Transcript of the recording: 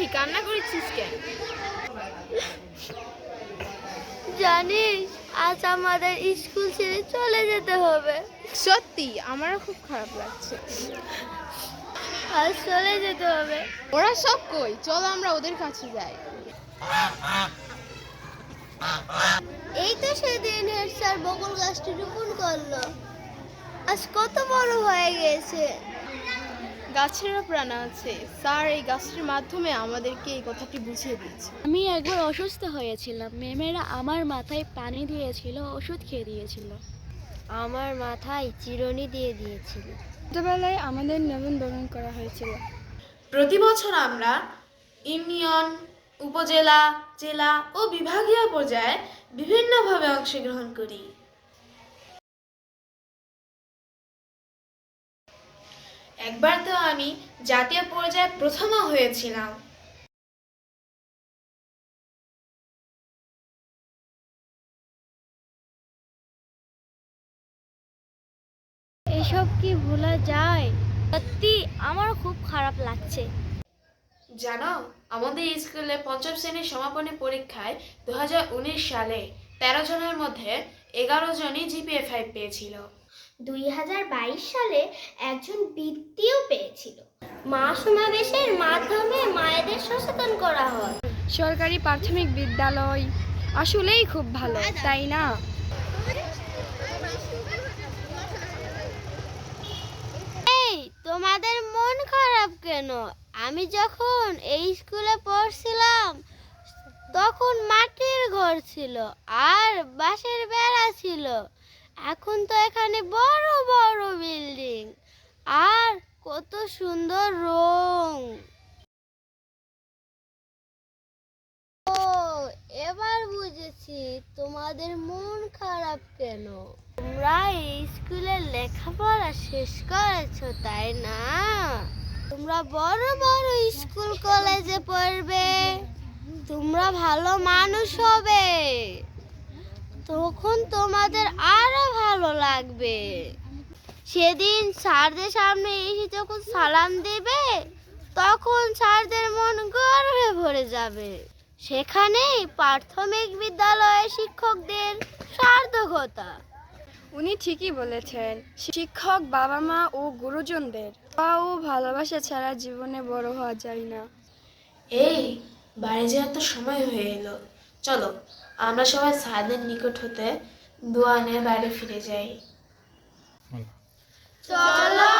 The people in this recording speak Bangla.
কি কান্না করেছিস কেন? জানিস আজ আমাদের স্কুল ছেড়ে চলে যেতে হবে। সত্যি আমারও খুব খারাপ লাগছে। আজ চলে যেতে হবে। ওরা সব কই? চলো আমরা ওদের কাছে যাই। এই তো সেদিন হেড স্যার বকুল গাছটি রোপণ করলো। আজ কত বড় হয়ে গেছে। গাছেরও প্রাণ আছে। স্যার এই গাছটির মাধ্যমে আমাদেরকে এই কথাটি বুঝিয়ে দিয়েছে। আমি একবার অসুস্থ হয়েছিলাম, ম্যামেরা আমার মাথায় পানি দিয়েছিল, ওষুধ খেয়ে দিয়েছিল, আমার মাথায় চিরুনি দিয়ে দিয়েছিল। ছোটবেলায় আমাদের নিবন্ধন করা হয়েছিল। প্রতি বছর আমরা ইউনিয়ন, উপজেলা, জেলা ও বিভাগীয় পর্যায়ে বিভিন্নভাবে অংশগ্রহণ করি। একবার তো আমি জাতীয় পর্যায়ে প্রথমও হয়েছিলাম। এসব কি ভোলা যায়? সত্যি আমার খুব খারাপ লাগছে। জানো, আমাদের স্কুলে পঞ্চম শ্রেণীর সমাপনী পরীক্ষায় 2019 সালে 13 জনের মধ্যে 11 জনই GPA 5 পেয়েছিল। 2022 সালে একজন বৃত্তিও পেয়েছিল। মা সমাবেশের মাধ্যমে মায়েদের সচেতন করা হয়। সরকারি প্রাথমিক বিদ্যালয় আসলেই খুব ভালো, তাই না? এই তোমাদের মন খারাপ কেন? আমি যখন এই স্কুলে পড়ছিলাম তখন মাটির ঘর ছিল আর বাঁশের বেড়া ছিল। এখন তো এখানে বড় বড় বিল্ডিং আর কত সুন্দর রং। ও, এবার বুঝেছি তোমাদের মন খারাপ কেন। তোমরা এই স্কুলে লেখাপড়া শেষ করেছো, তাই না? তোমরা বড় বড় স্কুল কলেজে পড়বে, তোমরা ভালো মানুষ হবে, তখন তোমাদের আরো ভালো লাগবে। সেদিন স্যারদের সামনে এসে যখন সালাম দেবে তখন স্যারদের মন গর্বে ভরে যাবে। সেখানেই প্রাথমিক বিদ্যালয়ের শিক্ষকদের সার্থকতা। উনি ঠিকই বলেছেন। শিক্ষক, বাবা মা ও গুরুজনদের দোয়া ও ভালোবাসা ছাড়া জীবনে বড় হওয়া যায় না। এই বাড়ি যাওয়ার তো সময় হয়ে এলো। চলো আমরা সবাই স্যারদের নিকট হতে দোয়া নিয়ে বাড়ি ফিরে যাই। চলো।